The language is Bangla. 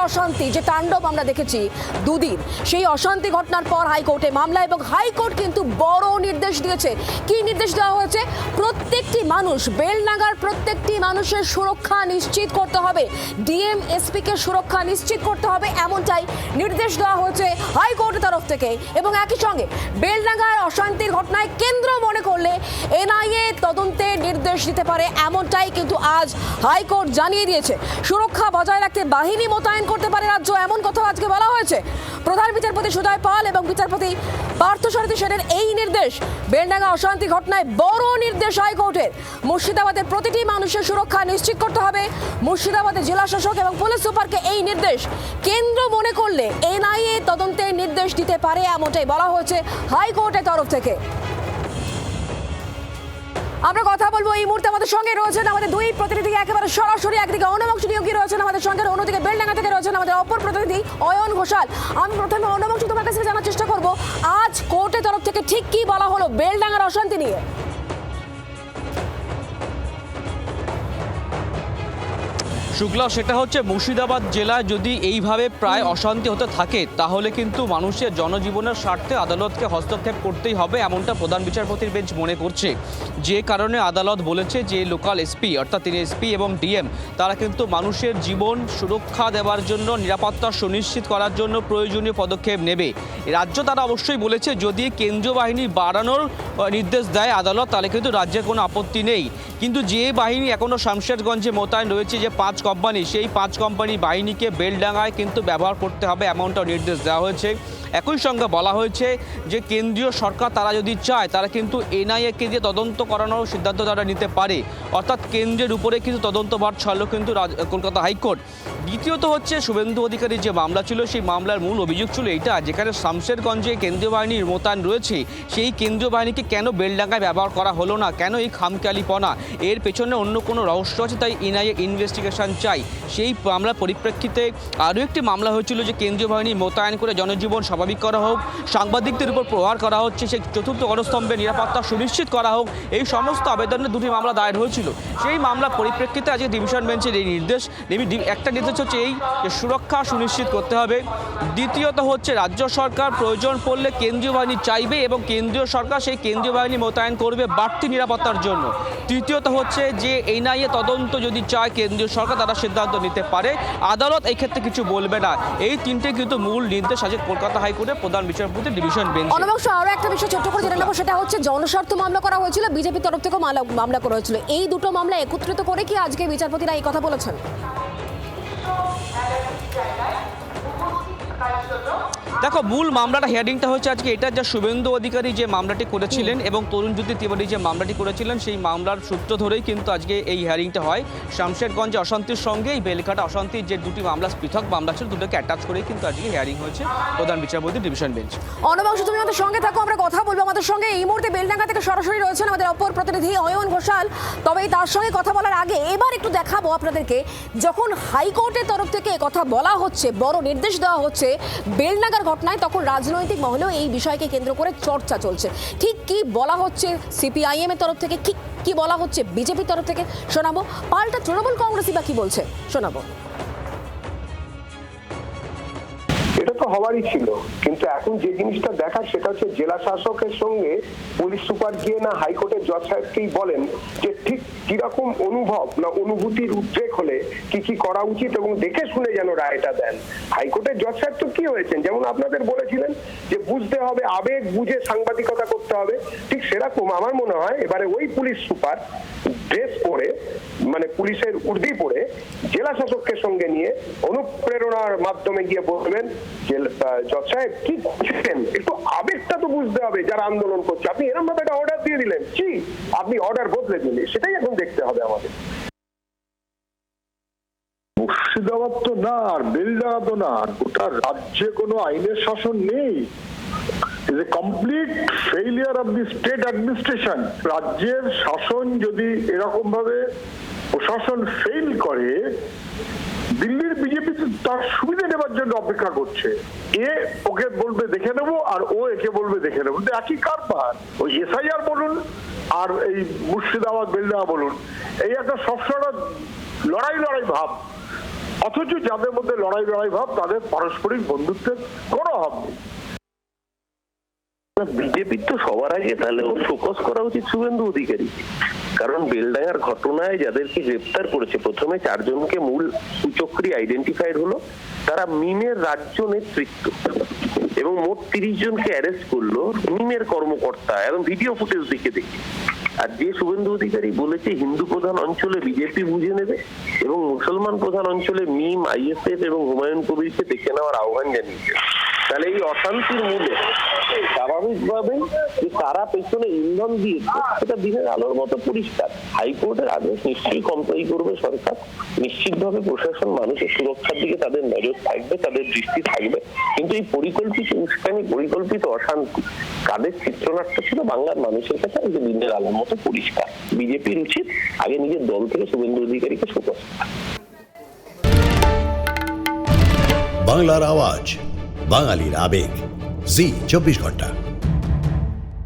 অশান্তি যে তাণ্ডব আমরা দেখেছি দুদিন, সেই অশান্তি ঘটনার পর হাইকোর্টে মামলা এবং হাইকোর্ট কিন্তু বড় নির্দেশ দিয়েছে। কি নির্দেশ দেওয়া হয়েছে? প্রত্যেকটি মানুষ, বেলডাঙ্গার প্রত্যেকটি মানুষের সুরক্ষা নিশ্চিত করতে হবে, ডিএম এসপি কে সুরক্ষা নিশ্চিত করতে হবে, এমনটাই নির্দেশ দেওয়া হয়েছে হাইকোর্টের তরফ থেকে। এবং একই সঙ্গে বেলডাঙ্গার অশান্তির ঘটনায় কেন্দ্র মনে করলে এনআইএ তদন্তের নির্দেশ দিতে পারে, এমনটাই কিন্তু আজ হাইকোর্ট জানিয়ে দিয়েছে। সুরক্ষা বজায় রাখতে বাহিনী মোতায়েন করতে পারে রাজ্য, এমন কথা আজকে বলা হয়েছে। প্রধান বিচারপতি সুজয় পাল এবং বিচারপতি পার্থসারথী সেনের এই নির্দেশ। বেলডাঙ্গা অশান্তি ঘটনায় বড় নির্দেশ হাইকোর্টের। মুর্শিদাবাদের প্রতিটি মানুষের সুরক্ষা নিশ্চিত করতে হবে। মুর্শিদাবাদের জেলা শাসক এবং পুলিশ সুপারকে এই নির্দেশ। কেন্দ্র মনে করলে এনআইএ তদন্তের নির্দেশ দিতে পারে, এমনটাই বলা হয়েছে হাইকোর্টের তরফ থেকে। আমরা কথা বলবো এই মুহূর্তে আমাদের সঙ্গে রয়েছেন আমাদের দুই প্রতিনিধি, একেবারে সরাসরি। একদিকে অনবংশ নিয়োগী রয়েছেন আমাদের সঙ্গে, অন্যদিকে বেলডাঙ্গা থেকে রয়েছেন আমাদের অপর প্রতিনিধি অয়ন ঘোষাল। আমি প্রথমে অনবংশ তোমার কাছে জানার চেষ্টা করব, আজ কোর্টের তরফ থেকে ঠিক কি বলা হলো বেলডাঙ্গার অশান্তি নিয়ে? শুক্লা, সেটা হচ্ছে মুর্শিদাবাদ জেলায় যদি এইভাবে প্রায় অশান্তি হতে থাকে তাহলে কিন্তু মানুষের জনজীবনের স্বার্থে আদালতকে হস্তক্ষেপ করতেই হবে, এমনটা প্রধান বিচারপতির বেঞ্চ মনে করছে। যে কারণে আদালত বলেছে যে লোকাল এসপি, অর্থাৎ তিনি এসপি এবং ডিএম, তারা কিন্তু মানুষের জীবন সুরক্ষা দেওয়ার জন্য, নিরাপত্তা সুনিশ্চিত করার জন্য প্রয়োজনীয় পদক্ষেপ নেবে। রাজ্য তারা অবশ্যই বলেছে যদি কেন্দ্রীয় বাহিনী বাড়ানোর নির্দেশ দেয় আদালত তাহলে কিন্তু রাজ্যের কোনো আপত্তি নেই। কিন্তু যে বাহিনী এখনও শামশেরগঞ্জে মোতায়েন রয়েছে, যে 5 কোম্পানি, সেই 5 কোম্পানি বাহিনীকে বেলডাঙ্গায় কিন্তু ব্যবহার করতে হবে, এমনটাও নির্দেশ দেওয়া হয়েছে। একই সঙ্গে বলা হয়েছে যে কেন্দ্রীয় সরকার তারা যদি চায় তারা কিন্তু এনআইএকে দিয়ে তদন্ত করানোর সিদ্ধান্ত তারা নিতে পারে, অর্থাৎ কেন্দ্রের উপরে কিন্তু তদন্তভার ছাড়লো কিন্তু কলকাতা হাইকোর্ট। দ্বিতীয়ত হচ্ছে শুভেন্দু অধিকারীর যে মামলা ছিল, সেই মামলার মূল অভিযোগ ছিল এইটা, যেখানে শামশেরগঞ্জে কেন্দ্রীয় বাহিনীর মোতায়েন রয়েছে, সেই কেন্দ্রীয় বাহিনীকে কেন বেলডাঙ্গায় ব্যবহার করা হলো না, কেন এই খামখেয়ালিপনা, এর পেছনে অন্য কোনো রহস্য আছে, তাই এনআইএ ইনভেস্টিগেশন চাই। সেই মামলার পরিপ্রেক্ষিতে আরও একটি মামলা হয়েছিল যে কেন্দ্রীয় বাহিনী মোতায়েন করে জনজীবন স্বাভাবিক করা হোক, সাংবাদিকদের উপর প্রহার করা হচ্ছে, সেই চতুর্থ গণস্তম্ভে নিরাপত্তা সুনিশ্চিত করা হোক, এই সমস্ত আবেদনে দুটি মামলা দায়ের হয়েছিল। সেই মামলার পরিপ্রেক্ষিতে আজকে ডিভিশন বেঞ্চের এই নির্দেশ। একটা নির্দেশ হচ্ছে এই যে সুরক্ষা সুনিশ্চিত করতে হবে। দ্বিতীয়ত হচ্ছে রাজ্য সরকার প্রয়োজন পড়লে কেন্দ্রীয় বাহিনী চাইবে এবং কেন্দ্রীয় সরকার সেই কেন্দ্রীয় বাহিনী মোতায়েন করবে বাড়তি নিরাপত্তার জন্য। তৃতীয়ত হচ্ছে যে এনআইএ তদন্ত যদি চায় কেন্দ্রীয় সরকার তারা সিদ্ধান্ত নিতে পারে, আদালত এই ক্ষেত্রে কিছু বলবে না। এই তিনটে কিন্তু মূল নির্দেশ আছে কলকাতা হাইকোর্টের প্রধান বিচারপতি ডিভিশন বেঞ্চ। অনবংশ আরো একটা বিষয় ছোট্ট করে জেনে নেবো, সেটা হচ্ছে জনস্বার্থ মামলা করা হয়েছিল, বিজেপির তরফ থেকে মামলা করা হয়েছিল। এই দুটো মামলা একত্রিত করে কি আজকে বিচারপতিরা এই কথা বলেছেন? দেখো, মূল মামলাটা হিয়ারিংটা হচ্ছে আজকে এটা, যে শুভেন্দু অধিকারী যে মামলাটি করেছিলেন এবং তরুণজ্যোতি তিওয়ারি যে মামলাটি করেছিলেন, সেই মামলার সূত্র ধরেই কিন্তু আজকে এই হিয়ারিংটা হয়। শামশেরগঞ্জে অশান্তির সঙ্গে এই বেলঘাটা অশান্তির যে দুটি মামলা, পৃথক মামলা ছিল, দুটোকে অ্যাটাচ করেই কিন্তু আজকে হিয়ারিং হয়েছে প্রধান বিচারপতি ডিভিশন বেঞ্চ। অনবংশ, তুমি আমাদের সঙ্গে থাকো, আমরা কথা বলবো। আমাদের সঙ্গে এই মুহূর্তে বেলডাঙ্গা থেকে সরাসরি রয়েছেন আমাদের অপর প্রতিনিধি অয়ন ঘোষাল। তবে তার সঙ্গে কথা বলার আগে এবার একটু দেখাবো আপনাদেরকে, যখন হাইকোর্টের তরফ থেকে কথা বলা হচ্ছে, বড় নির্দেশ দেওয়া হচ্ছে বেলডাঙ্গার ঘটনায়, তখন রাজনৈতিক মহলেও এই বিষয়কে কেন্দ্র করে চর্চা চলছে। ঠিক কি বলা হচ্ছে সিপিআইএম এর তরফ থেকে, কি বলা হচ্ছে বিজেপির তরফ থেকে শোনাবো, পাল্টা তৃণমূল কংগ্রেসই বা কি বলছে শোনাবো। এটা তো হওয়ারই ছিল, কিন্তু এখন যে জিনিসটা দেখার সেটা হচ্ছে জেলা শাসকের সঙ্গে পুলিশ সুপার গিয়ে না হাইকোর্টের জজ সাহেবকেই বলেন যে ঠিক কিরকম অনুভব না অনুভূতির উদ্রেক হলে কি কি করা উচিত এবং দেখে শুনে যেন রায়টা দেন। হাইকোর্টের জজ সাহেব তো কি হয়েছেন, যেমন আপনাদের বলেছিলেন যে বুঝতে হবে, আবেগ বুঝে সাংবাদিকতা করতে হবে, ঠিক সেরকম আমার মনে হয় এবারে ওই পুলিশ সুপার ড্রেস পরে, মানে পুলিশের উর্দি পরে জেলা শাসককে সঙ্গে নিয়ে অনুপ্রেরণার মাধ্যমে গিয়ে বলবেন যে জজ সাহেব কি করছেন, একটু আবেগটা তো বুঝতে হবে যারা আন্দোলন করছে। আপনি এরকম ভাবে একটা অর্ডার দিয়ে দিলেন, আপনি অর্ডার বদলে দিলেন, সেটাই এখন দেখতে হবে আমাদের। মুর্শিদাবাদ তো না, আর বেলডাঙ্গা তো না, গোটা রাজ্যে কোনো আইনের শাসন নেই। is a complete failure of the state administration. রাজ্যের শাসন যদি এরকম ভাবে প্রশাসন ফেল করে, দিল্লির বিজেপি তার সুবিধা নেবার জন্য অপেক্ষা করছে। এ ওকে বলবে দেখে নেবো আর ও একে বলবে দেখে নেবো, একই কারবার। ওই এসআইআর বলুন আর এই মুর্শিদাবাদ বেলডাঙ্গা বলুন, এই একটা সবসময় লড়াই ভাব। অথচ যাদের মধ্যে লড়াই ভাব তাদের পারস্পরিক বন্ধুত্বের কোনো অভাব নেই। বিজেপির তো সবার আগে তাহলে ওর ফোকাস করা উচিত শুভেন্দু অধিকারী, কারণ বেলডাঙ্গার ঘটনায় যাদেরকে গ্রেপ্তার করেছে প্রথমে 4 জনকে মূল কুচক্রী আইডেন্টিফাইড হলো, তারা মিমের রাজ্য নেতৃত্ব এবং মোট 30 জনকে অ্যারেস্ট করলো মিমের কর্মকর্তা এবং ভিডিও ফুটেজ দেখে। আর যে শুভেন্দু অধিকারী বলেছে হিন্দু প্রধান অঞ্চলে বিজেপি বুঝে নেবে এবং মুসলমান প্রধান অঞ্চলে মিম, আইএসএফ এবং হুমায়ুন কবিরকে দেখে নেওয়ার আহ্বান জানিয়েছে, তাহলে এই অশান্তির মূলে স্বাভাবিকভাবে যে তারা পেছনে ইন্ধন দিয়েছে সেটা দিনের আলোর মতো পরিষ্কার। হাইকোর্টের আদেশ নিশ্চয়ই কমপ্লাই করবে সরকার, নিশ্চিতভাবে প্রশাসন মানুষের সুরক্ষার দিকে তাদের নজর থাকবে, তাদের দৃষ্টি থাকবে, কিন্তু এই পরিকল্পিত উস্কানি, পরিকল্পিত অশান্তি কাদের চিত্রনাট্য ছিল বাংলার মানুষের কাছে যে দিনের আলোর মতো পরিষ্কার। বিজেপির উচিত আগে নিজের দল থেকে শুভেন্দু অধিকারীকে ফোকাস করা। বাংলার আওয়াজ, বাঙালির আবেগ, জি 24 ঘন্টা।